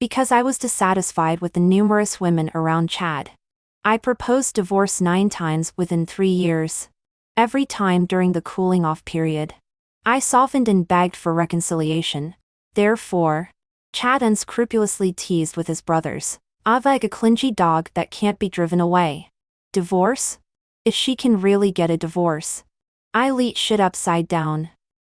Because I was dissatisfied with the numerous women around Chad. I proposed divorce 9 times within 3 years. Every time during the cooling off period. I softened and begged for reconciliation. Therefore, Chad unscrupulously teased with his brothers. Ava like a clingy dog that can't be driven away. Divorce? If she can really get a divorce. I'll eat shit upside down.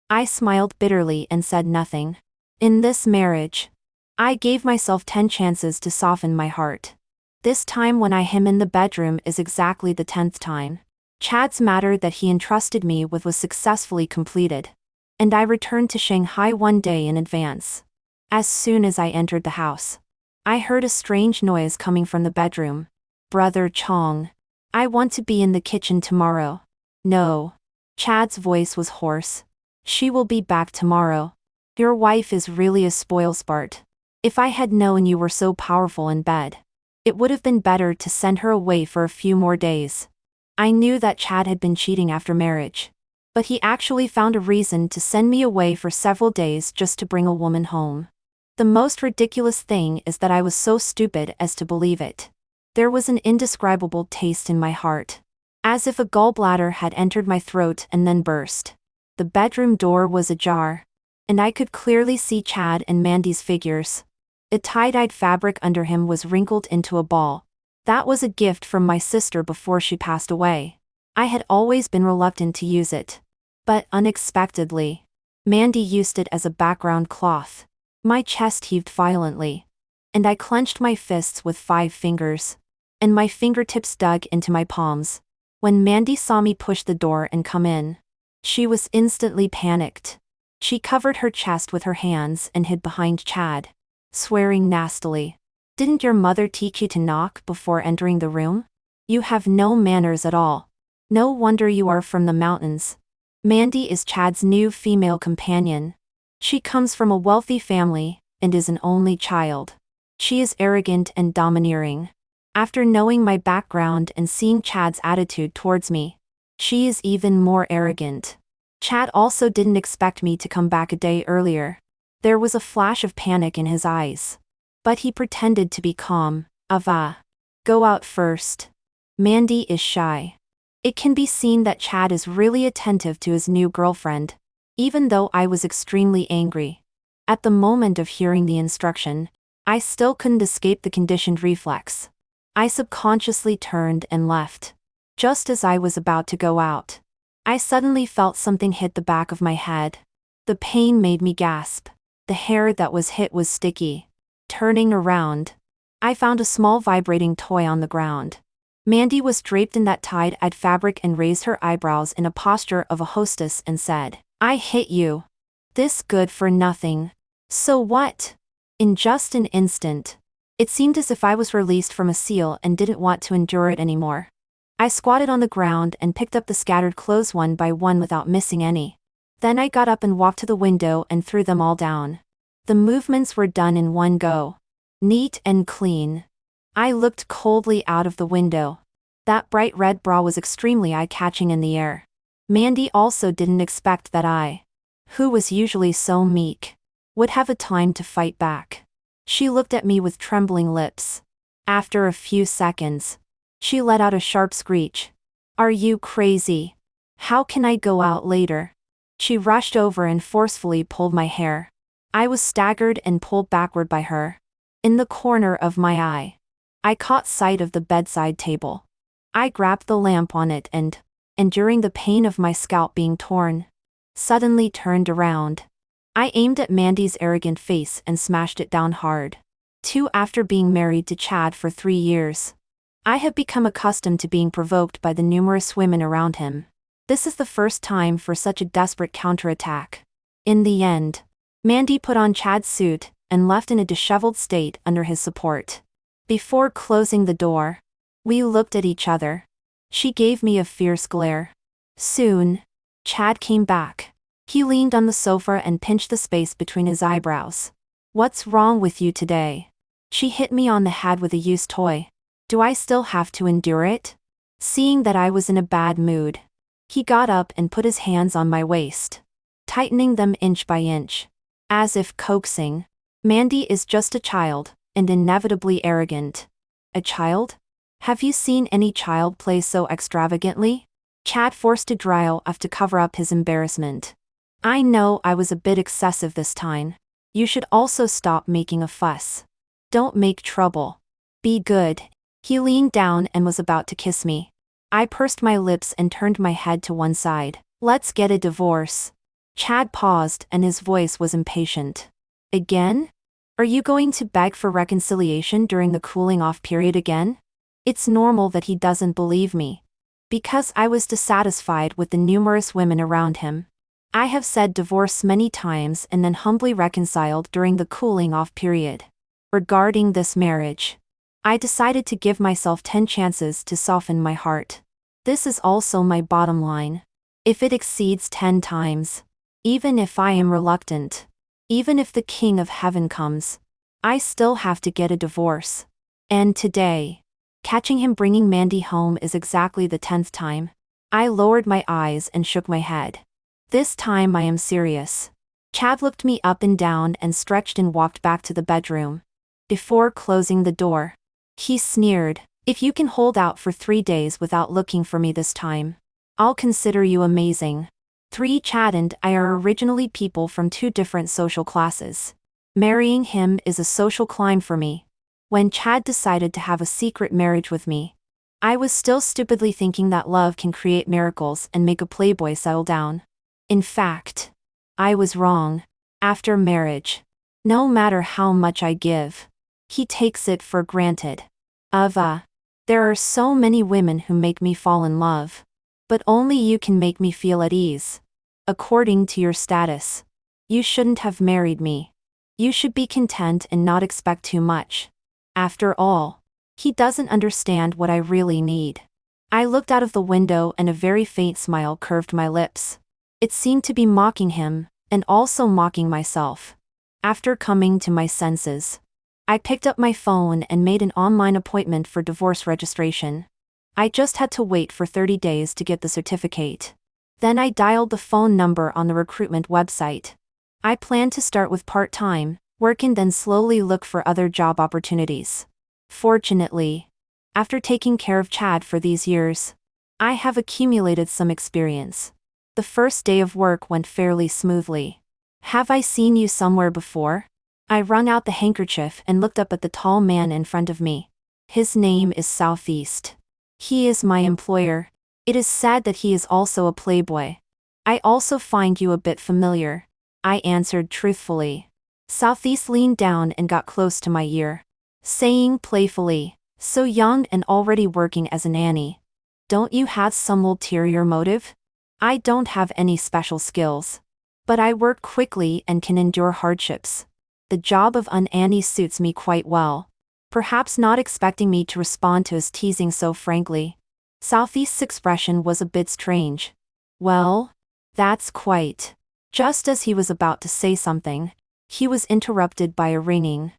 I smiled bitterly and said nothing. In this marriage, I gave myself 10 chances to soften my heart. This time when I him in the bedroom is exactly the 10th time. Chad's matter that he entrusted me with was successfully completed. And I returned to Shanghai one day in advance. As soon as I entered the house, I heard a strange noise coming from the bedroom. Brother Chong. I want to be in the kitchen tomorrow. No. Chad's voice was hoarse. She will be back tomorrow. Your wife is really a spoilsport. If I had known you were so powerful in bed, it would have been better to send her away for a few more days. I knew that Chad had been cheating after marriage. But he actually found a reason to send me away for several days just to bring a woman home. The most ridiculous thing is that I was so stupid as to believe it. There was an indescribable taste in my heart. As if a gallbladder had entered my throat and then burst. The bedroom door was ajar. And I could clearly see Chad and Mandy's figures. The tie-dyed fabric under him was wrinkled into a ball. That was a gift from my sister before she passed away. I had always been reluctant to use it. But unexpectedly, Mandy used it as a background cloth. My chest heaved violently. And I clenched my fists with 5 fingers. And my fingertips dug into my palms. When Mandy saw me push the door and come in, she was instantly panicked. She covered her chest with her hands and hid behind Chad, swearing nastily. Didn't your mother teach you to knock before entering the room? You have no manners at all. No wonder you are from the mountains. Mandy is Chad's new female companion. She comes from a wealthy family, and is an only child. She is arrogant and domineering. After knowing my background and seeing Chad's attitude towards me, she is even more arrogant. Chad also didn't expect me to come back a day earlier. There was a flash of panic in his eyes. But he pretended to be calm. Ava. Go out first. Mandy is shy. It can be seen that Chad is really attentive to his new girlfriend. Even though I was extremely angry. At the moment of hearing the instruction, I still couldn't escape the conditioned reflex. I subconsciously turned and left. Just as I was about to go out, I suddenly felt something hit the back of my head. The pain made me gasp. The hair that was hit was sticky. Turning around, I found a small vibrating toy on the ground. Mandy was draped in that tie-dyed fabric and raised her eyebrows in a posture of a hostess and said, I hit you. This good for nothing. So what? In just an instant, it seemed as if I was released from a seal and didn't want to endure it anymore. I squatted on the ground and picked up the scattered clothes one by one without missing any. Then I got up and walked to the window and threw them all down. The movements were done in one go. Neat and clean. I looked coldly out of the window. That bright red bra was extremely eye-catching in the air. Mandy also didn't expect that I, who was usually so meek, would have a time to fight back. She looked at me with trembling lips. After a few seconds, she let out a sharp screech. Are you crazy? How can I go out later? She rushed over and forcefully pulled my hair. I was staggered and pulled backward by her. In the corner of my eye, I caught sight of the bedside table. I grabbed the lamp on it and, enduring the pain of my scalp being torn, suddenly turned around. I aimed at Mandy's arrogant face and smashed it down hard. After being married to Chad for 3 years, I have become accustomed to being provoked by the numerous women around him. This is the first time for such a desperate counterattack. In the end, Mandy put on Chad's suit and left in a disheveled state under his support. Before closing the door, we looked at each other. She gave me a fierce glare. Soon, Chad came back. He leaned on the sofa and pinched the space between his eyebrows. What's wrong with you today? She hit me on the head with a used toy. Do I still have to endure it? Seeing that I was in a bad mood, he got up and put his hands on my waist, tightening them inch by inch. As if coaxing, Mandy is just a child, and inevitably arrogant. A child? Have you seen any child play so extravagantly? Chad forced a dry laugh to cover up his embarrassment. I know I was a bit excessive this time. You should also stop making a fuss. Don't make trouble. Be good. He leaned down and was about to kiss me. I pursed my lips and turned my head to one side. Let's get a divorce. Chad paused and his voice was impatient. Again? Are you going to beg for reconciliation during the cooling off period again? It's normal that he doesn't believe me. Because I was dissatisfied with the numerous women around him. I have said divorce many times and then humbly reconciled during the cooling off period. Regarding this marriage, I decided to give myself 10 chances to soften my heart. This is also my bottom line. If it exceeds 10 times, even if I am reluctant, even if the King of Heaven comes, I still have to get a divorce. And today, catching him bringing Mandy home is exactly the 10th time. I lowered my eyes and shook my head. This time I am serious. Chad looked me up and down and stretched and walked back to the bedroom. Before closing the door, he sneered, "If you can hold out for 3 days without looking for me this time, I'll consider you amazing." Chad and I are originally people from 2 different social classes. Marrying him is a social climb for me. When Chad decided to have a secret marriage with me, I was still stupidly thinking that love can create miracles and make a playboy settle down. In fact, I was wrong. After marriage, no matter how much I give, he takes it for granted. There are so many women who make me fall in love. But only you can make me feel at ease. According to your status, you shouldn't have married me. You should be content and not expect too much. After all, he doesn't understand what I really need. I looked out of the window and a very faint smile curved my lips. It seemed to be mocking him, and also mocking myself. After coming to my senses, I picked up my phone and made an online appointment for divorce registration. I just had to wait for 30 days to get the certificate. Then I dialed the phone number on the recruitment website. I planned to start with part-time work and then slowly look for other job opportunities. Fortunately, after taking care of Chad for these years, I have accumulated some experience. The first day of work went fairly smoothly. "Have I seen you somewhere before?" I wrung out the handkerchief and looked up at the tall man in front of me. His name is Southeast. He is my employer. It is sad that he is also a playboy. "I also find you a bit familiar," I answered truthfully. Southeast leaned down and got close to my ear, saying playfully, "So young and already working as a nanny. Don't you have some ulterior motive?" "I don't have any special skills. But I work quickly and can endure hardships. The job of a nanny suits me quite well." Perhaps not expecting me to respond to his teasing so frankly, Southeast's expression was a bit strange. "Well, that's quite." Just as he was about to say something, he was interrupted by a ringing.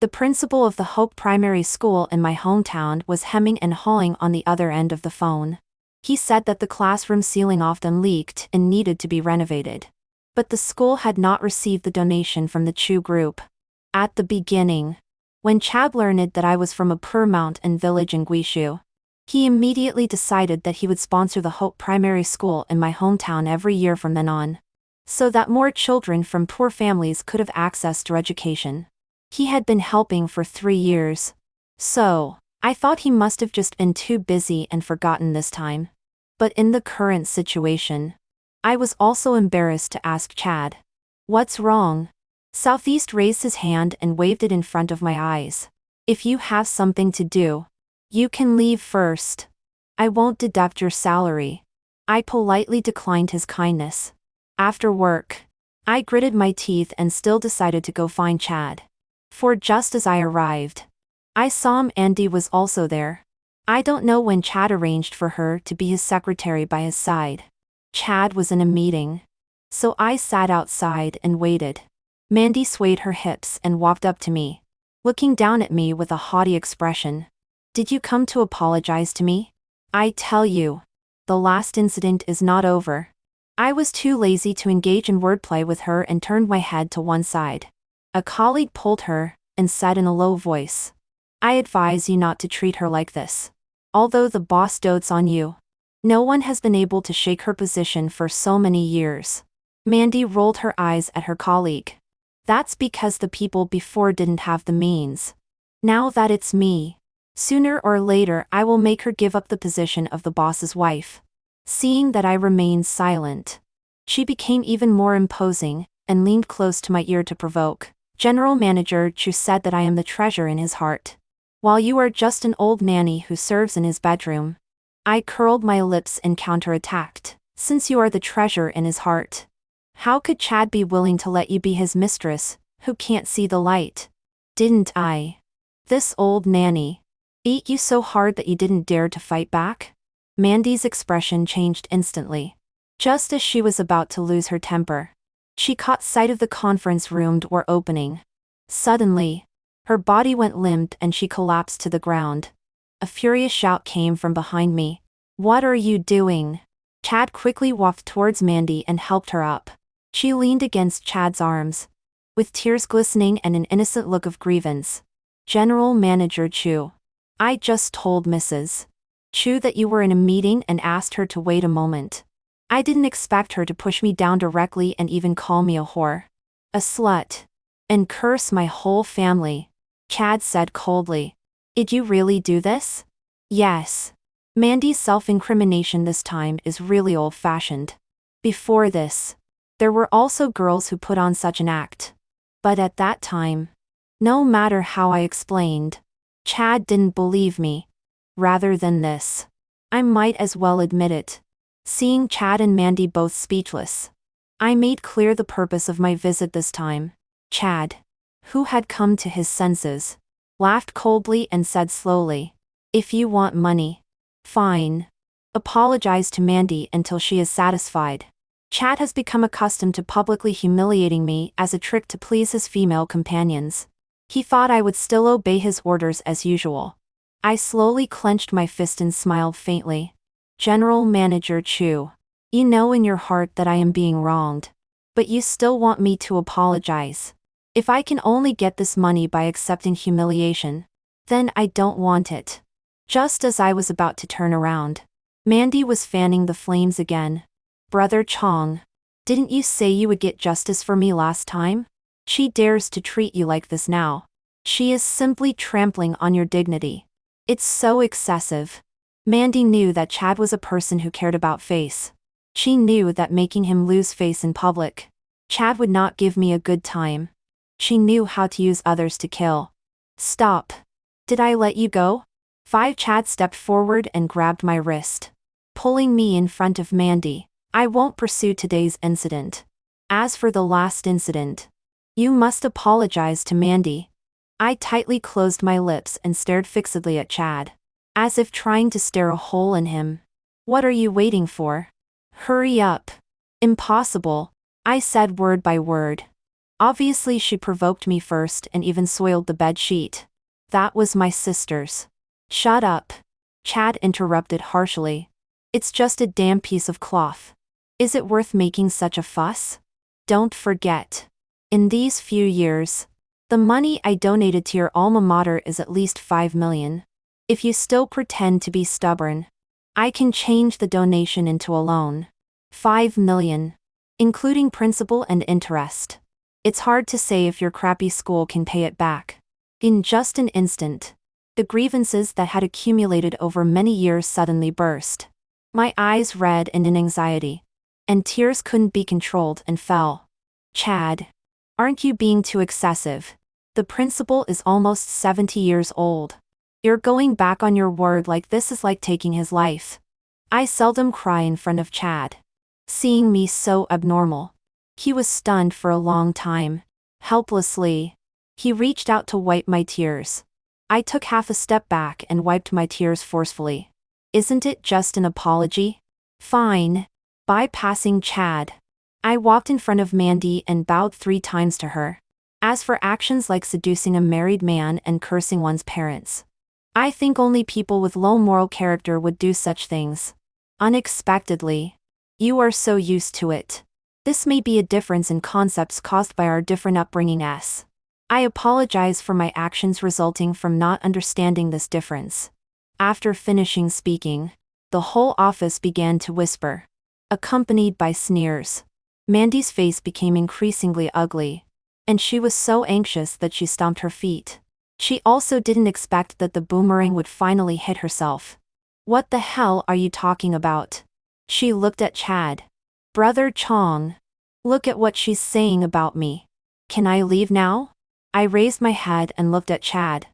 The principal of the Hope Primary School in my hometown was hemming and hawing on the other end of the phone. He said that the classroom ceiling often leaked and needed to be renovated. But the school had not received the donation from the Chu group. At the beginning, when Chad learned that I was from a poor mountain village in Guizhou, he immediately decided that he would sponsor the Hope Primary School in my hometown every year from then on, so that more children from poor families could have access to education. He had been helping for 3 years. So, I thought he must have just been too busy and forgotten this time. But in the current situation, I was also embarrassed to ask Chad, "What's wrong?" Southeast raised his hand and waved it in front of my eyes. "If you have something to do, you can leave first. I won't deduct your salary." I politely declined his kindness. After work, I gritted my teeth and still decided to go find Chad. For just as I arrived, I saw Andy was also there. I don't know when Chad arranged for her to be his secretary by his side. Chad was in a meeting, so I sat outside and waited. Mandy swayed her hips and walked up to me, looking down at me with a haughty expression. "Did you come to apologize to me? I tell you, the last incident is not over." I was too lazy to engage in wordplay with her and turned my head to one side. A colleague pulled her and said in a low voice, "I advise you not to treat her like this. Although the boss dotes on you, no one has been able to shake her position for so many years." Mandy rolled her eyes at her colleague. "That's because the people before didn't have the means. Now that it's me, sooner or later I will make her give up the position of the boss's wife." Seeing that I remained silent, she became even more imposing and leaned close to my ear to provoke. "General Manager Chu said that I am the treasure in his heart, while you are just an old nanny who serves in his bedroom." I curled my lips and counterattacked. "Since you are the treasure in his heart, how could Chad be willing to let you be his mistress, who can't see the light? Didn't I, this old nanny, beat you so hard that you didn't dare to fight back?" Mandy's expression changed instantly. Just as she was about to lose her temper, she caught sight of the conference room door opening. Suddenly, her body went limp and she collapsed to the ground. A furious shout came from behind me. "What are you doing?" Chad quickly walked towards Mandy and helped her up. She leaned against Chad's arms, with tears glistening and an innocent look of grievance. "General Manager Chu, I just told Mrs. Chu that you were in a meeting and asked her to wait a moment. I didn't expect her to push me down directly and even call me a whore, a slut, and curse my whole family," Chad said coldly. "Did you really do this?" "Yes." Mandy's self-incrimination this time is really old-fashioned. Before this, there were also girls who put on such an act. But at that time, no matter how I explained, Chad didn't believe me. Rather than this, I might as well admit it. Seeing Chad and Mandy both speechless, I made clear the purpose of my visit this time. Chad, who had come to his senses, laughed coldly and said slowly, "If you want money, fine. Apologize to Mandy until she is satisfied." Chad has become accustomed to publicly humiliating me as a trick to please his female companions. He thought I would still obey his orders as usual. I slowly clenched my fist and smiled faintly. "General Manager Chu, you know in your heart that I am being wronged, but you still want me to apologize. If I can only get this money by accepting humiliation, then I don't want it." Just as I was about to turn around, Mandy was fanning the flames again. "Brother Chong, didn't you say you would get justice for me last time? She dares to treat you like this now. She is simply trampling on your dignity. It's so excessive." Mandy knew that Chad was a person who cared about face. She knew that making him lose face in public, Chad would not give me a good time. She knew how to use others to kill. "Stop. Did I let you go?" Chad stepped forward and grabbed my wrist, pulling me in front of Mandy. "I won't pursue today's incident. As for the last incident, you must apologize to Mandy." I tightly closed my lips and stared fixedly at Chad, as if trying to stare a hole in him. "What are you waiting for? Hurry up." "Impossible," I said word by word. Obviously she provoked me first and even soiled the bed sheet. That was my sister's. "Shut up," Chad interrupted harshly. "It's just a damn piece of cloth. Is it worth making such a fuss? Don't forget, in these few years, the money I donated to your alma mater is at least 5 million. If you still pretend to be stubborn, I can change the donation into a loan. 5 million, including principal and interest. It's hard to say if your crappy school can pay it back." In just an instant, the grievances that had accumulated over many years suddenly burst. My eyes red and in anxiety, and tears couldn't be controlled and fell. "Chad, aren't you being too excessive? The principal is almost 70 years old. You're going back on your word like this is like taking his life." I seldom cry in front of Chad. Seeing me so abnormal, he was stunned for a long time. Helplessly, he reached out to wipe my tears. I took half a step back and wiped my tears forcefully. "Isn't it just an apology? Fine." Bypassing Chad, I walked in front of Mandy and bowed 3 times to her. As for actions like seducing a married man and cursing one's parents, I think only people with low moral character would do such things. Unexpectedly, you are so used to it. This may be a difference in concepts caused by our different upbringing. I apologize for my actions resulting from not understanding this difference. After finishing speaking, the whole office began to whisper, accompanied by sneers. Mandy's face became increasingly ugly, and she was so anxious that she stomped her feet. She also didn't expect that the boomerang would finally hit herself. What the hell are you talking about? She looked at Chad. Brother Chong. Look at what she's saying about me. Can I leave now? I raised my head and looked at Chad.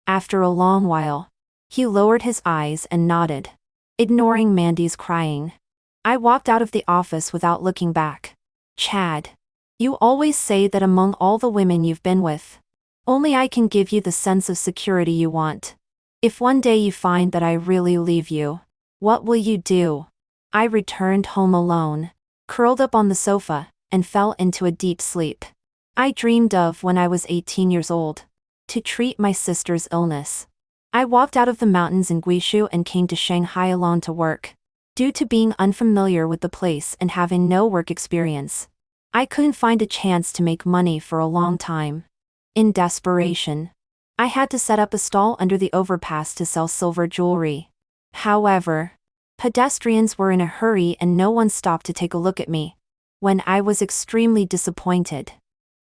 After a long while, he lowered his eyes and nodded, ignoring Mandy's crying. I walked out of the office without looking back. Chad, you always say that among all the women you've been with, only I can give you the sense of security you want. If one day you find that I really leave you, what will you do? I returned home alone, curled up on the sofa, and fell into a deep sleep. I dreamed of when I was 18 years old, to treat my sister's illness. I walked out of the mountains in Guizhou and came to Shanghai alone to work. Due to being unfamiliar with the place and having no work experience, I couldn't find a chance to make money for a long time. In desperation, I had to set up a stall under the overpass to sell silver jewelry. However, pedestrians were in a hurry and no one stopped to take a look at me. When I was extremely disappointed,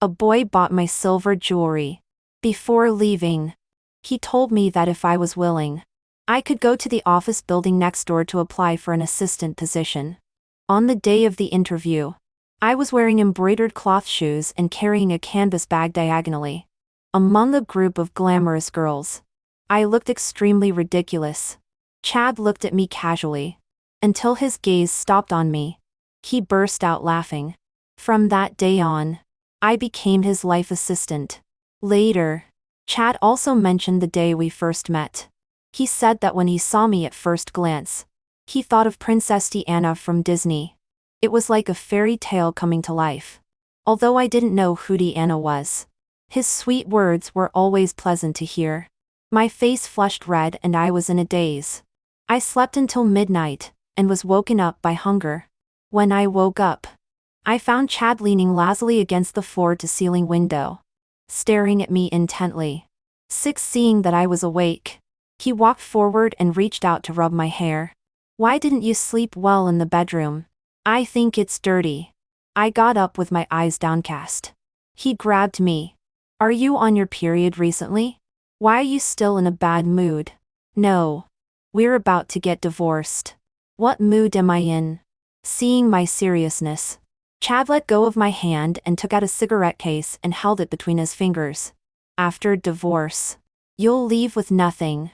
a boy bought my silver jewelry. Before leaving, he told me that if I was willing, I could go to the office building next door to apply for an assistant position. On the day of the interview, I was wearing embroidered cloth shoes and carrying a canvas bag diagonally. Among a group of glamorous girls, I looked extremely ridiculous. Chad looked at me casually, until his gaze stopped on me. He burst out laughing. From that day on, I became his life assistant. Later, Chad also mentioned the day we first met. He said that when he saw me at first glance, he thought of Princess Diana from Disney. It was like a fairy tale coming to life. Although I didn't know who Diana was, his sweet words were always pleasant to hear. My face flushed red and I was in a daze. I slept until midnight, and was woken up by hunger. When I woke up, I found Chad leaning lazily against the floor-to-ceiling window, staring at me intently. Seeing that I was awake, he walked forward and reached out to rub my hair. Why didn't you sleep well in the bedroom? I think it's dirty. I got up with my eyes downcast. He grabbed me. Are you on your period recently? Why are you still in a bad mood? No. We're about to get divorced. What mood am I in? Seeing my seriousness, Chad let go of my hand and took out a cigarette case and held it between his fingers. After divorce, you'll leave with nothing.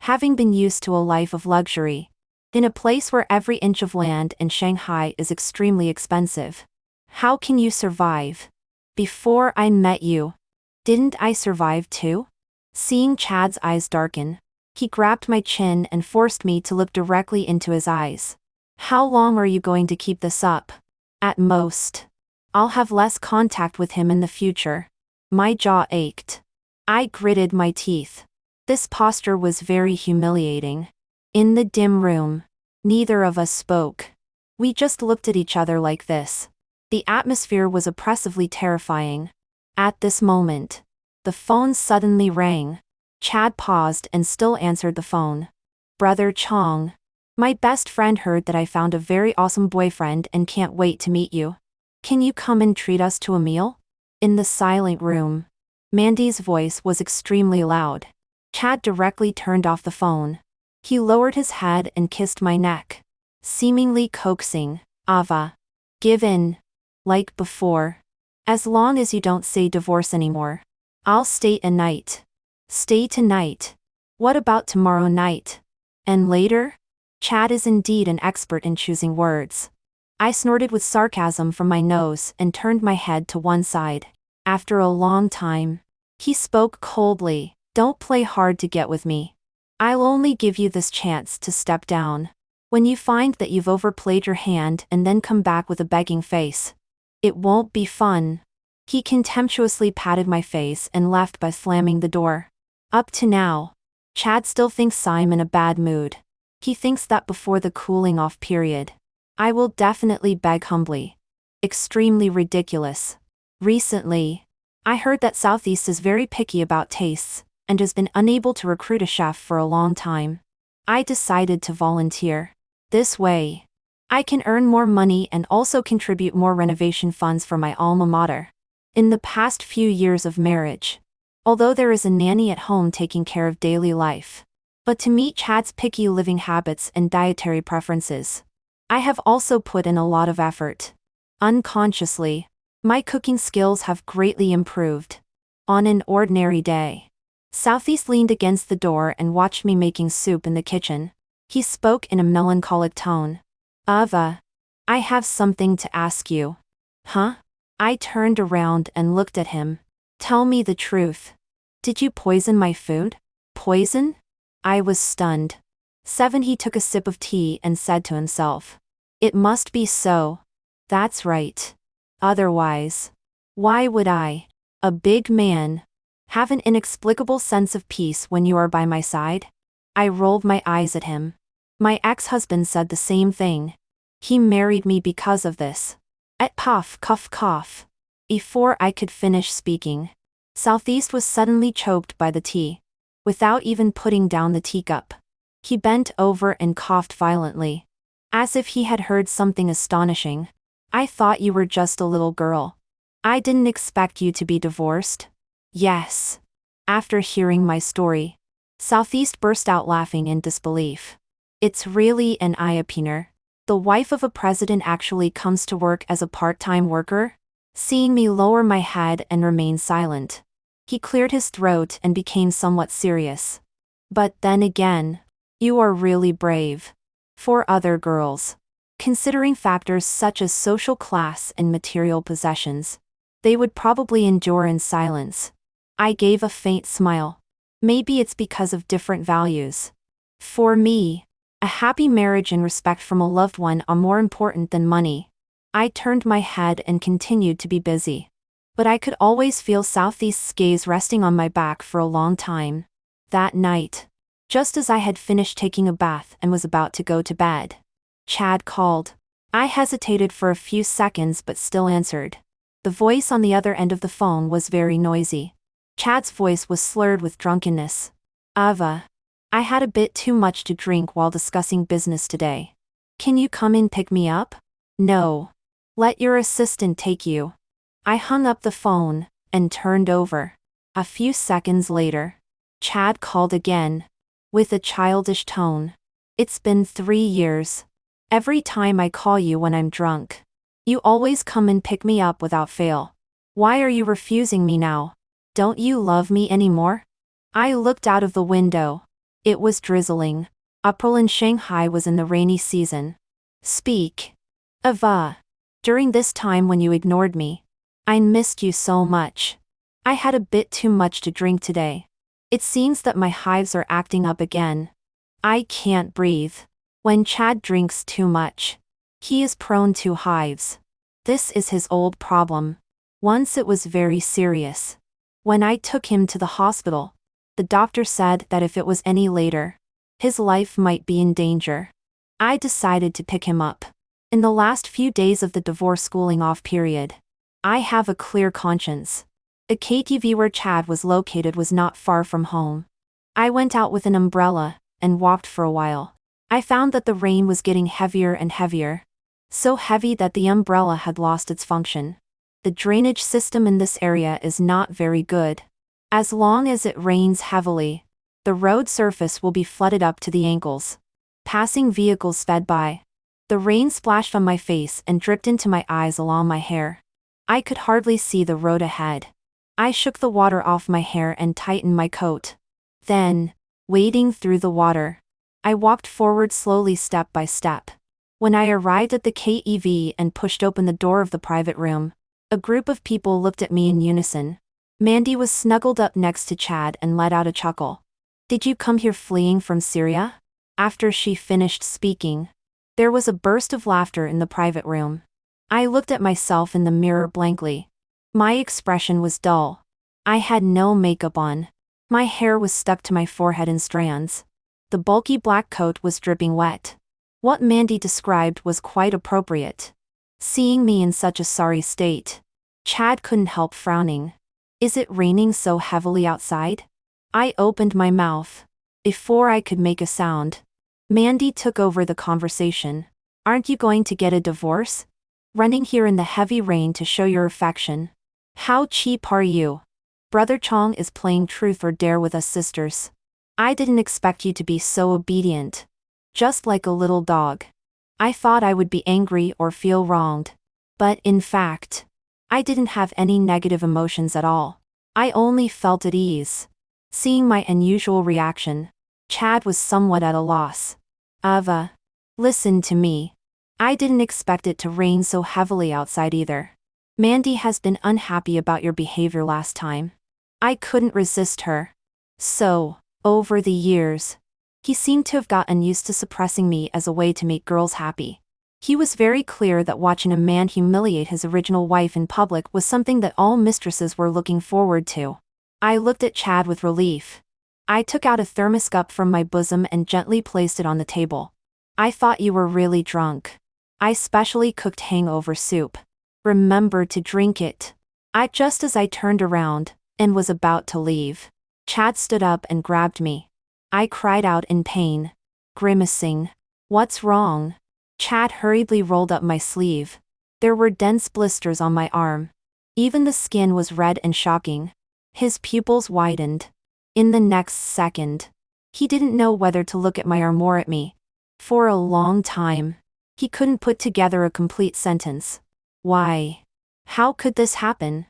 Having been used to a life of luxury, in a place where every inch of land in Shanghai is extremely expensive, how can you survive? Before I met you, didn't I survive too? Seeing Chad's eyes darken, he grabbed my chin and forced me to look directly into his eyes. How long are you going to keep this up? At most, I'll have less contact with him in the future. My jaw ached. I gritted my teeth. This posture was very humiliating. In the dim room, neither of us spoke. We just looked at each other like this. The atmosphere was oppressively terrifying. At this moment, the phone suddenly rang. Chad paused and still answered the phone. Brother Chong. My best friend heard that I found a very awesome boyfriend and can't wait to meet you. Can you come and treat us to a meal? In the silent room, Mandy's voice was extremely loud. Chad directly turned off the phone. He lowered his head and kissed my neck, seemingly coaxing. Ava. Give in. Like before. As long as you don't say divorce anymore, I'll stay a night. Stay tonight. What about tomorrow night? And later? Chad is indeed an expert in choosing words. I snorted with sarcasm from my nose and turned my head to one side. After a long time, he spoke coldly. Don't play hard to get with me. I'll only give you this chance to step down. When you find that you've overplayed your hand and then come back with a begging face, it won't be fun. He contemptuously patted my face and left by slamming the door. Up to now, Chad still thinks I'm in a bad mood. He thinks that before the cooling off period, I will definitely beg humbly. Extremely ridiculous. Recently, I heard that Southeast is very picky about tastes, and has been unable to recruit a chef for a long time. I decided to volunteer. This way, I can earn more money and also contribute more renovation funds for my alma mater. In the past few years of marriage, although there is a nanny at home taking care of daily life, but to meet Chad's picky living habits and dietary preferences, I have also put in a lot of effort. Unconsciously, my cooking skills have greatly improved. On an ordinary day, Southeast leaned against the door and watched me making soup in the kitchen. He spoke in a melancholic tone. Ava, I have something to ask you. Huh? I turned around and looked at him. Tell me the truth. Did you poison my food? Poison? I was stunned. 7. He took a sip of tea and said to himself. It must be so. That's right. Otherwise, why would I, a big man, have an inexplicable sense of peace when you are by my side? I rolled my eyes at him. My ex-husband said the same thing. He married me because of this. At puff cough cough. Before I could finish speaking, Southeast was suddenly choked by the tea. Without even putting down the teacup, he bent over and coughed violently, as if he had heard something astonishing. I thought you were just a little girl. I didn't expect you to be divorced. Yes. After hearing my story, Southeast burst out laughing in disbelief. It's really an eye-opener. The wife of a president actually comes to work as a part-time worker? Seeing me lower my head and remain silent, he cleared his throat and became somewhat serious. But then again, you are really brave. For other girls, considering factors such as social class and material possessions, they would probably endure in silence. I gave a faint smile. Maybe it's because of different values. For me, a happy marriage and respect from a loved one are more important than money. I turned my head and continued to be busy. But I could always feel Southeast's gaze resting on my back for a long time. That night, just as I had finished taking a bath and was about to go to bed, Chad called. I hesitated for a few seconds but still answered. The voice on the other end of the phone was very noisy. Chad's voice was slurred with drunkenness. Ava, I had a bit too much to drink while discussing business today. Can you come and pick me up? No. Let your assistant take you. I hung up the phone and turned over. A few seconds later, Chad called again, with a childish tone. It's been 3 years. Every time I call you when I'm drunk, you always come and pick me up without fail. Why are you refusing me now? Don't you love me anymore? I looked out of the window. It was drizzling. April in Shanghai was in the rainy season. Speak. Ava. During this time when you ignored me, I missed you so much. I had a bit too much to drink today. It seems that my hives are acting up again. I can't breathe. When Chad drinks too much, he is prone to hives. This is his old problem. Once it was very serious. When I took him to the hospital, the doctor said that if it was any later, his life might be in danger. I decided to pick him up. In the last few days of the divorce schooling off period, I have a clear conscience. The KTV where Chad was located was not far from home. I went out with an umbrella and walked for a while. I found that the rain was getting heavier and heavier. So heavy that the umbrella had lost its function. The drainage system in this area is not very good. As long as it rains heavily, the road surface will be flooded up to the ankles. Passing vehicles sped by. The rain splashed on my face and dripped into my eyes along my hair. I could hardly see the road ahead. I shook the water off my hair and tightened my coat. Then, wading through the water, I walked forward slowly step by step. When I arrived at the KEV and pushed open the door of the private room, a group of people looked at me in unison. Mandy was snuggled up next to Chad and let out a chuckle. Did you come here fleeing from Syria? After she finished speaking, there was a burst of laughter in the private room. I looked at myself in the mirror blankly. My expression was dull. I had no makeup on. My hair was stuck to my forehead in strands. The bulky black coat was dripping wet. What Mandy described was quite appropriate. Seeing me in such a sorry state, Chad couldn't help frowning. Is it raining so heavily outside? I opened my mouth. Before I could make a sound, Mandy took over the conversation. Aren't you going to get a divorce? Running here in the heavy rain to show your affection. How cheap are you? Brother Chong is playing truth or dare with us sisters. I didn't expect you to be so obedient. Just like a little dog. I thought I would be angry or feel wronged. But in fact, I didn't have any negative emotions at all. I only felt at ease. Seeing my unusual reaction, Chad was somewhat at a loss. Ava, listen to me. I didn't expect it to rain so heavily outside either. Mandy has been unhappy about your behavior last time. I couldn't resist her. So, over the years, he seemed to have gotten used to suppressing me as a way to make girls happy. He was very clear that watching a man humiliate his original wife in public was something that all mistresses were looking forward to. I looked at Chad with relief. I took out a thermos cup from my bosom and gently placed it on the table. I thought you were really drunk. I specially cooked hangover soup. Remember to drink it. Just as I turned around and was about to leave, Chad stood up and grabbed me. I cried out in pain, grimacing. What's wrong? Chad hurriedly rolled up my sleeve. There were dense blisters on my arm. Even the skin was red and shocking. His pupils widened. In the next second, he didn't know whether to look at my arm or at me. For a long time, he couldn't put together a complete sentence. Why? How could this happen?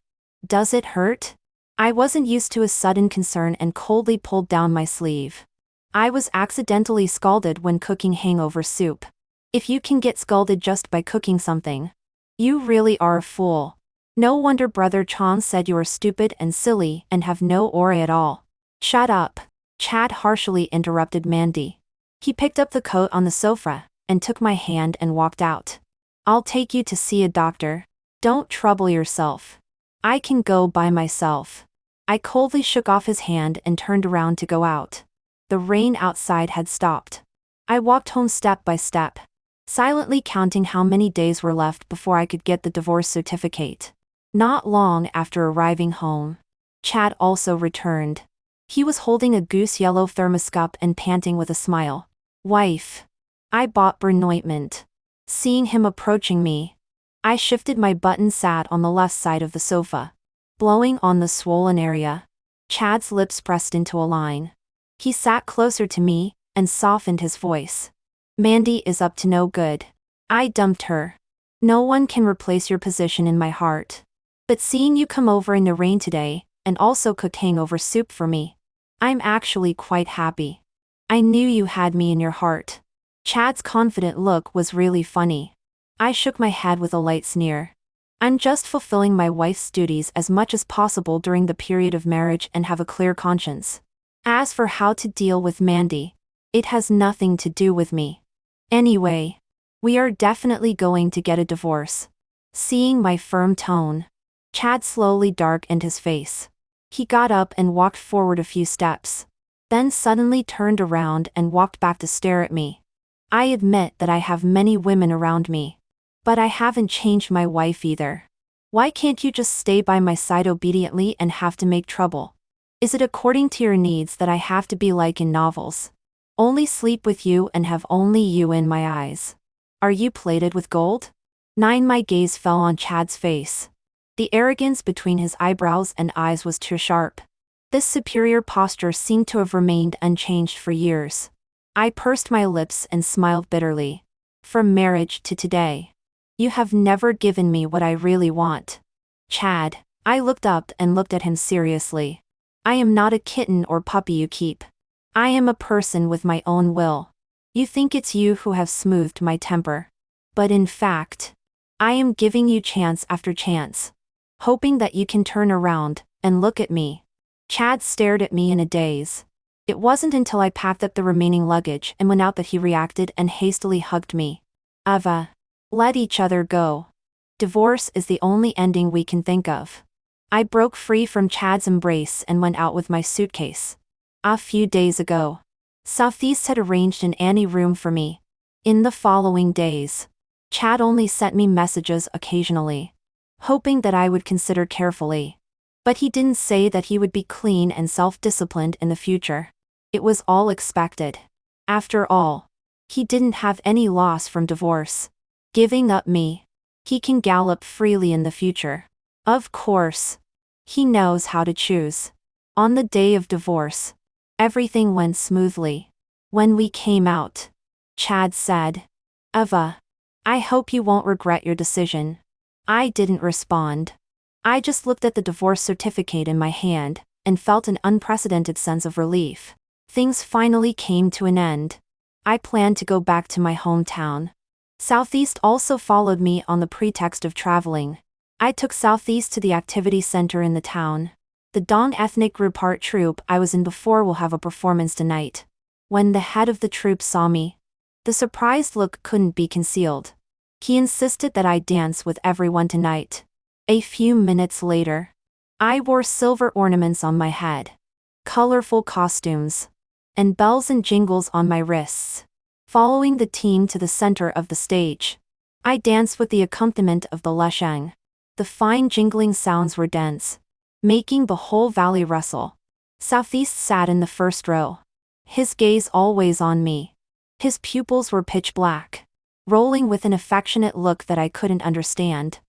Does it hurt? I wasn't used to his sudden concern and coldly pulled down my sleeve. I was accidentally scalded when cooking hangover soup. If you can get scalded just by cooking something, you really are a fool. No wonder Brother Chong said you are stupid and silly and have no aura at all. Shut up, Chad harshly interrupted Mandy. He picked up the coat on the sofa and took my hand and walked out. I'll take you to see a doctor. Don't trouble yourself. I can go by myself. I coldly shook off his hand and turned around to go out. The rain outside had stopped. I walked home step by step, silently counting how many days were left before I could get the divorce certificate. Not long after arriving home, Chad also returned. He was holding a goose yellow thermos cup and panting with a smile. Wife. I bought burn ointment. Seeing him approaching me, I shifted my butt and sat on the left side of the sofa. Blowing on the swollen area, Chad's lips pressed into a line. He sat closer to me and softened his voice. Mandy is up to no good. I dumped her. No one can replace your position in my heart. But seeing you come over in the rain today, and also cooked hangover soup for me, I'm actually quite happy. I knew you had me in your heart. Chad's confident look was really funny. I shook my head with a light sneer. I'm just fulfilling my wife's duties as much as possible during the period of marriage and have a clear conscience. As for how to deal with Mandy, it has nothing to do with me. Anyway, we are definitely going to get a divorce. Seeing my firm tone, Chad slowly darkened his face. He got up and walked forward a few steps, then suddenly turned around and walked back to stare at me. I admit that I have many women around me, but I haven't changed my wife either. Why can't you just stay by my side obediently and have to make trouble? Is it according to your needs that I have to be like in novels? Only sleep with you and have only you in my eyes. Are you plated with gold? My gaze fell on Chad's face. The arrogance between his eyebrows and eyes was too sharp. This superior posture seemed to have remained unchanged for years. I pursed my lips and smiled bitterly. From marriage to today, you have never given me what I really want. Chad, I looked up and looked at him seriously. I am not a kitten or puppy you keep. I am a person with my own will. You think it's you who have smoothed my temper. But in fact, I am giving you chance after chance, hoping that you can turn around and look at me. Chad stared at me in a daze. It wasn't until I packed up the remaining luggage and went out that he reacted and hastily hugged me. Ava, let each other go. Divorce is the only ending we can think of. I broke free from Chad's embrace and went out with my suitcase. A few days ago, Southeast had arranged an Annie room for me. In the following days, Chad only sent me messages occasionally, hoping that I would consider carefully. But he didn't say that he would be clean and self-disciplined in the future. It was all expected. After all, he didn't have any loss from divorce. Giving up me. He can gallop freely in the future. Of course. He knows how to choose. On the day of divorce, everything went smoothly. When we came out, Chad said, "Eva, I hope you won't regret your decision." I didn't respond. I just looked at the divorce certificate in my hand and felt an unprecedented sense of relief. Things finally came to an end. I planned to go back to my hometown. Southeast also followed me on the pretext of traveling. I took Southeast to the activity center in the town. The Dong ethnic group art troupe I was in before will have a performance tonight. When the head of the troupe saw me, the surprised look couldn't be concealed. He insisted that I dance with everyone tonight. A few minutes later, I wore silver ornaments on my head, colorful costumes, and bells and jingles on my wrists. Following the team to the center of the stage, I danced with the accompaniment of the lesheng. The fine jingling sounds were dense, making the whole valley rustle. Southeast sat in the first row, his gaze always on me. His pupils were pitch black, rolling with an affectionate look that I couldn't understand.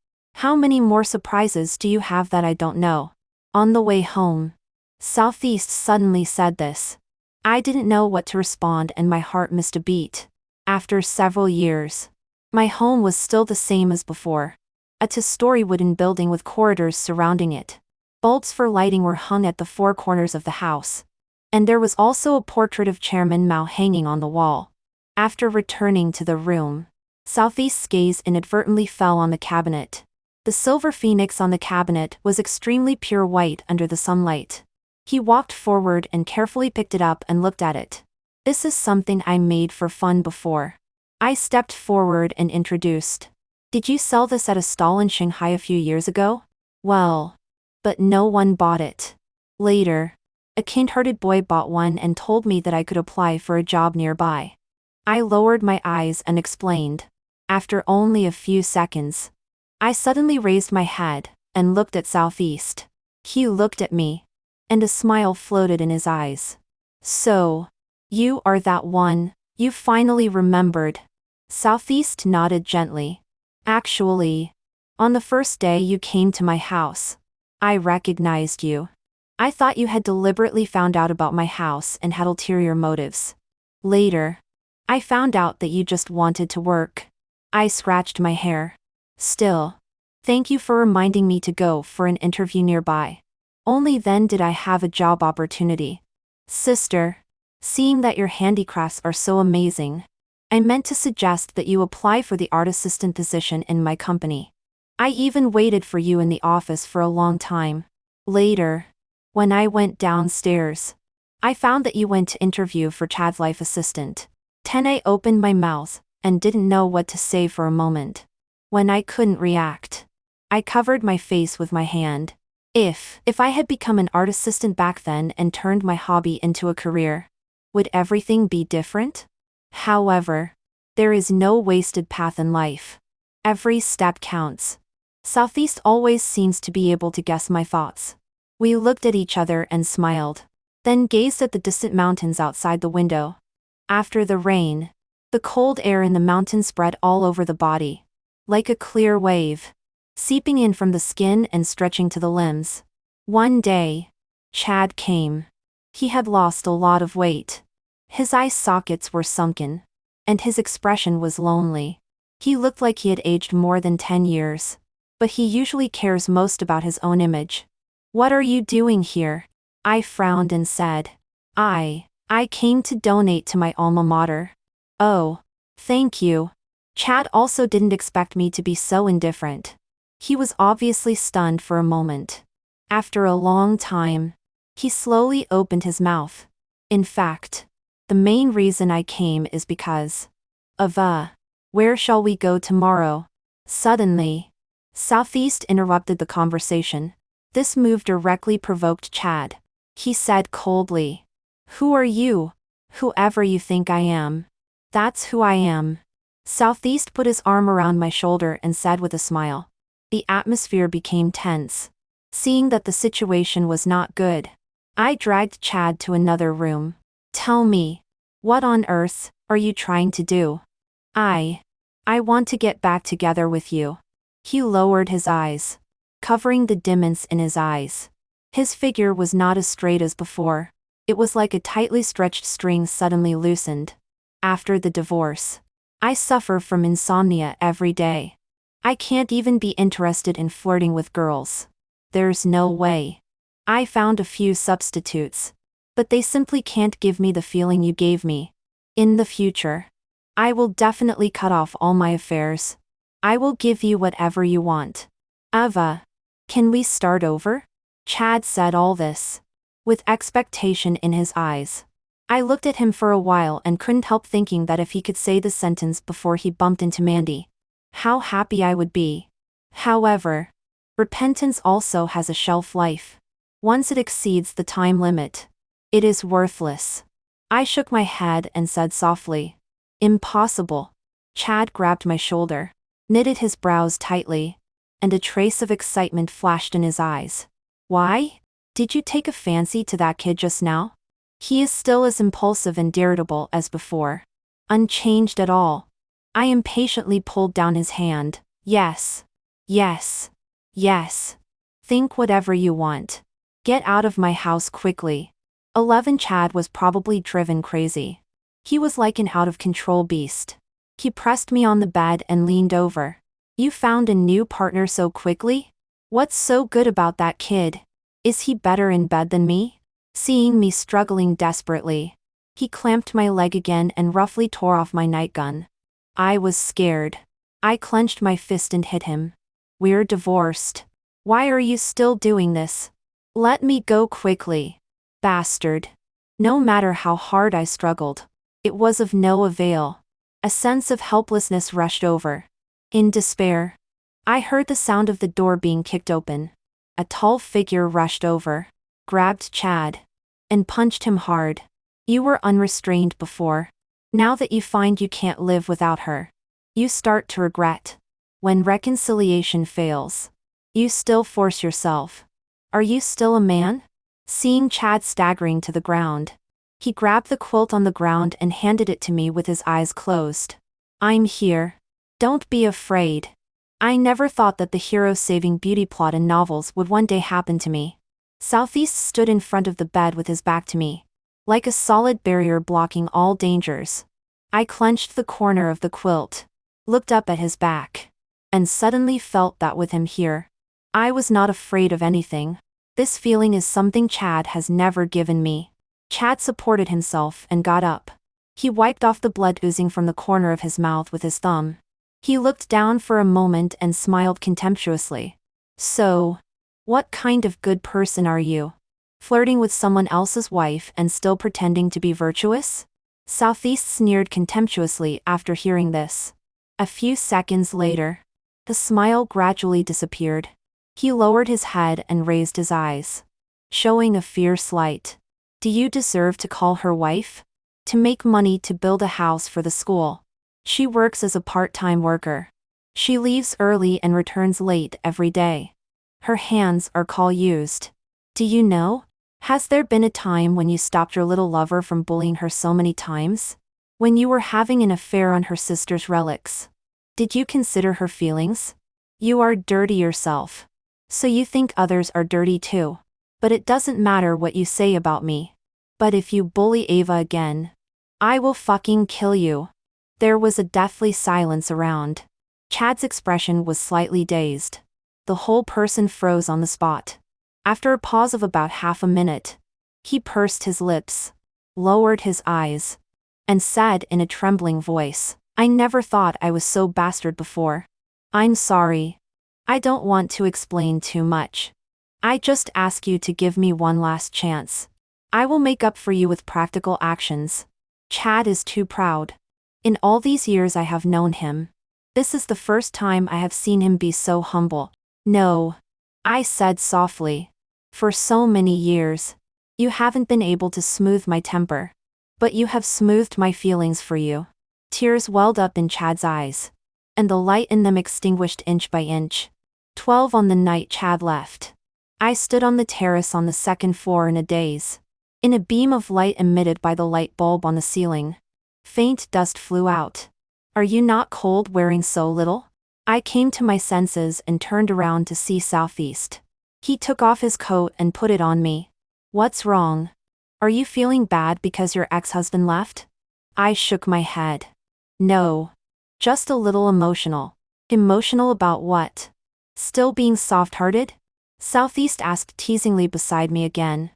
"How many more surprises do you have that I don't know?" On the way home, Southeast suddenly said this. I didn't know what to respond and my heart missed a beat. After several years, my home was still the same as before. A two-story wooden building with corridors surrounding it. Bulbs for lighting were hung at the four corners of the house. And there was also a portrait of Chairman Mao hanging on the wall. After returning to the room, Southeast's gaze inadvertently fell on the cabinet. The silver phoenix on the cabinet was extremely pure white under the sunlight. He walked forward and carefully picked it up and looked at it. "This is something I made for fun before." I stepped forward and introduced. "Did you sell this at a stall in Shanghai a few years ago?" "Well, but no one bought it." Later, a kind-hearted boy bought one and told me that I could apply for a job nearby. I lowered my eyes and explained. After only a few seconds, I suddenly raised my head and looked at Southeast. He looked at me, and a smile floated in his eyes. "So, you are that one, you finally remembered." Southeast nodded gently. "Actually, on the first day you came to my house, I recognized you. I thought you had deliberately found out about my house and had ulterior motives. Later, I found out that you just wanted to work." I scratched my hair. "Still, thank you for reminding me to go for an interview nearby. Only then did I have a job opportunity." "Sister, seeing that your handicrafts are so amazing, I meant to suggest that you apply for the art assistant position in my company. I even waited for you in the office for a long time. Later, when I went downstairs, I found that you went to interview for Chad's life assistant." I opened my mouth and didn't know what to say for a moment. When I couldn't react, I covered my face with my hand. If I had become an art assistant back then and turned my hobby into a career, would everything be different? However, there is no wasted path in life. Every step counts. Southeast always seems to be able to guess my thoughts. We looked at each other and smiled, then gazed at the distant mountains outside the window. After the rain, the cold air in the mountains spread all over the body, like a clear wave, seeping in from the skin and stretching to the limbs. One day, Chad came. He had lost a lot of weight. His eye sockets were sunken, and his expression was lonely. He looked like he had aged more than 10 years. But he usually cares most about his own image. "What are you doing here?" I frowned and said. I came to donate to my alma mater." "Oh, thank you." Chad also didn't expect me to be so indifferent. He was obviously stunned for a moment. After a long time, he slowly opened his mouth. "In fact, the main reason I came is because of where shall we go tomorrow?" Suddenly, Southeast interrupted the conversation. This move directly provoked Chad. He said coldly, "Who are you?" "Whoever you think I am. That's who I am." Southeast put his arm around my shoulder and said with a smile. The atmosphere became tense. Seeing that the situation was not good, I dragged Chad to another room. Tell me, what on earth are you trying to do? I want to get back together with you. He lowered his eyes, covering the dimness in his eyes. His figure was not as straight as before. It was like a tightly stretched string suddenly loosened. After the divorce, I suffer from insomnia every day. I can't even be interested in flirting with girls. There's no way. I found a few substitutes, but they simply can't give me the feeling you gave me. In the future, I will definitely cut off all my affairs. I will give you whatever you want. Eva, can we start over? Chad said all this with expectation in his eyes. I looked at him for a while and couldn't help thinking that if he could say the sentence before he bumped into Mandy, how happy I would be. However, repentance also has a shelf life. Once it exceeds the time limit, it is worthless. I shook my head and said softly, "Impossible." Chad grabbed my shoulder, knitted his brows tightly, and a trace of excitement flashed in his eyes. "Why? Did you take a fancy to that kid just now?" He is still as impulsive and irritable as before. Unchanged at all. I impatiently pulled down his hand. Yes. Yes. Yes. Think whatever you want. Get out of my house quickly. 11 Chad was probably driven crazy. He was like an out-of-control beast. He pressed me on the bed and leaned over. You found a new partner so quickly? What's so good about that kid? Is he better in bed than me? Seeing me struggling desperately, he clamped my leg again and roughly tore off my nightgun. I was scared. I clenched my fist and hit him. We're divorced. Why are you still doing this? Let me go quickly. Bastard. No matter how hard I struggled, it was of no avail. A sense of helplessness rushed over. In despair, I heard the sound of the door being kicked open. A tall figure rushed over, grabbed Chad, and punched him hard. You were unrestrained before. Now that you find you can't live without her, you start to regret. When reconciliation fails, you still force yourself. Are you still a man? Seeing Chad staggering to the ground, he grabbed the quilt on the ground and handed it to me with his eyes closed. I'm here. Don't be afraid. I never thought that the hero-saving beauty plot in novels would one day happen to me. Southeast stood in front of the bed with his back to me, like a solid barrier blocking all dangers. I clenched the corner of the quilt, looked up at his back, and suddenly felt that with him here, I was not afraid of anything. This feeling is something Chad has never given me. Chad supported himself and got up. He wiped off the blood oozing from the corner of his mouth with his thumb. He looked down for a moment and smiled contemptuously. So, what kind of good person are you? Flirting with someone else's wife and still pretending to be virtuous? Southeast sneered contemptuously after hearing this. A few seconds later, the smile gradually disappeared. He lowered his head and raised his eyes, showing a fierce light. Do you deserve to call her wife? To make money to build a house for the school. She works as a part-time worker. She leaves early and returns late every day. Her hands are call-used. Do you know? Has there been a time when you stopped your little lover from bullying her so many times? When you were having an affair on her sister's relics? Did you consider her feelings? You are dirty yourself. So you think others are dirty too. But it doesn't matter what you say about me. But if you bully Ava again, I will fucking kill you. There was a deathly silence around. Chad's expression was slightly dazed. The whole person froze on the spot. After a pause of about half a minute, he pursed his lips, lowered his eyes, and said in a trembling voice, I never thought I was so bastard before. I'm sorry. I don't want to explain too much. I just ask you to give me one last chance. I will make up for you with practical actions. Chad is too proud. In all these years I have known him, this is the first time I have seen him be so humble. No, I said softly. For so many years, you haven't been able to smooth my temper. But you have smoothed my feelings for you. Tears welled up in Chad's eyes, and the light in them extinguished inch by inch. 12 on the night Chad left, I stood on the terrace on the second floor in a daze. In a beam of light emitted by the light bulb on the ceiling, faint dust flew out. Are you not cold wearing so little? I came to my senses and turned around to see Southeast. He took off his coat and put it on me. What's wrong? Are you feeling bad because your ex-husband left? I shook my head. No. Just a little emotional. Emotional about what? Still being soft-hearted? Southeast asked teasingly beside me again.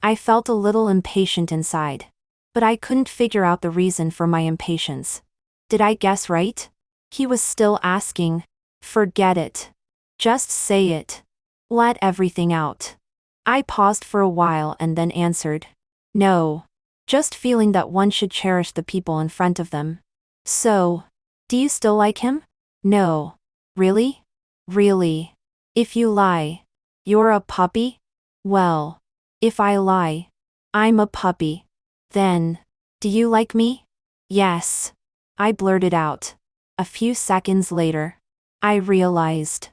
I felt a little impatient inside. But I couldn't figure out the reason for my impatience. Did I guess right? He was still asking. Forget it. Just say it. Let everything out. I paused for a while and then answered. No. Just feeling that one should cherish the people in front of them. So, do you still like him? No. Really? Really? If you lie, you're a puppy? Well, if I lie, I'm a puppy. Then, do you like me? Yes. I blurted out. A few seconds later, I realized.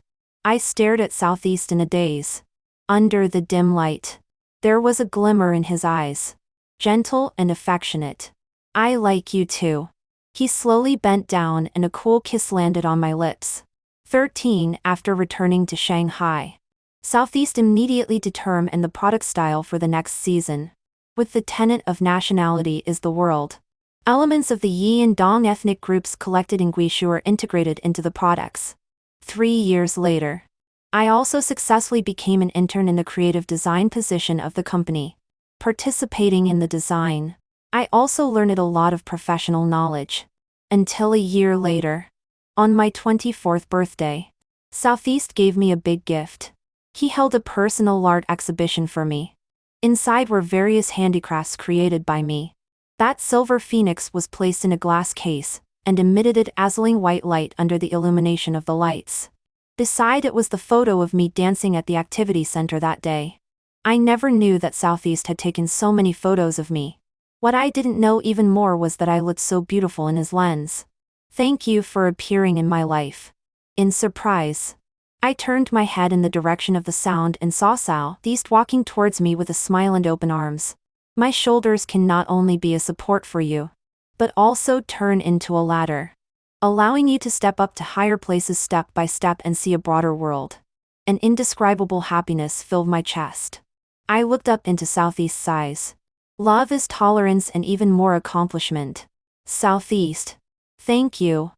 I stared at Southeast in a daze. Under the dim light, there was a glimmer in his eyes. Gentle and affectionate. I like you too. He slowly bent down and a cool kiss landed on my lips. 13 After returning to Shanghai, Southeast immediately determined the product style for the next season. With the tenet of nationality is the world. Elements of the Yi and Dong ethnic groups collected in Guizhou are integrated into the products. 3 years later, I also successfully became an intern in the creative design position of the company. Participating in the design, I also learned a lot of professional knowledge. Until a year later, on my 24th birthday, Southeast gave me a big gift. He held a personal art exhibition for me. Inside were various handicrafts created by me. That silver phoenix was placed in a glass case, and emitted a dazzling white light under the illumination of the lights. Beside it was the photo of me dancing at the activity center that day. I never knew that Southeast had taken so many photos of me. What I didn't know even more was that I looked so beautiful in his lens. Thank you for appearing in my life. In surprise, I turned my head in the direction of the sound and saw Southeast walking towards me with a smile and open arms. My shoulders can not only be a support for you, but also turn into a ladder, allowing you to step up to higher places step by step and see a broader world. An indescribable happiness filled my chest. I looked up into Southeast's eyes. Love is tolerance and even more accomplishment. Southeast. Thank you.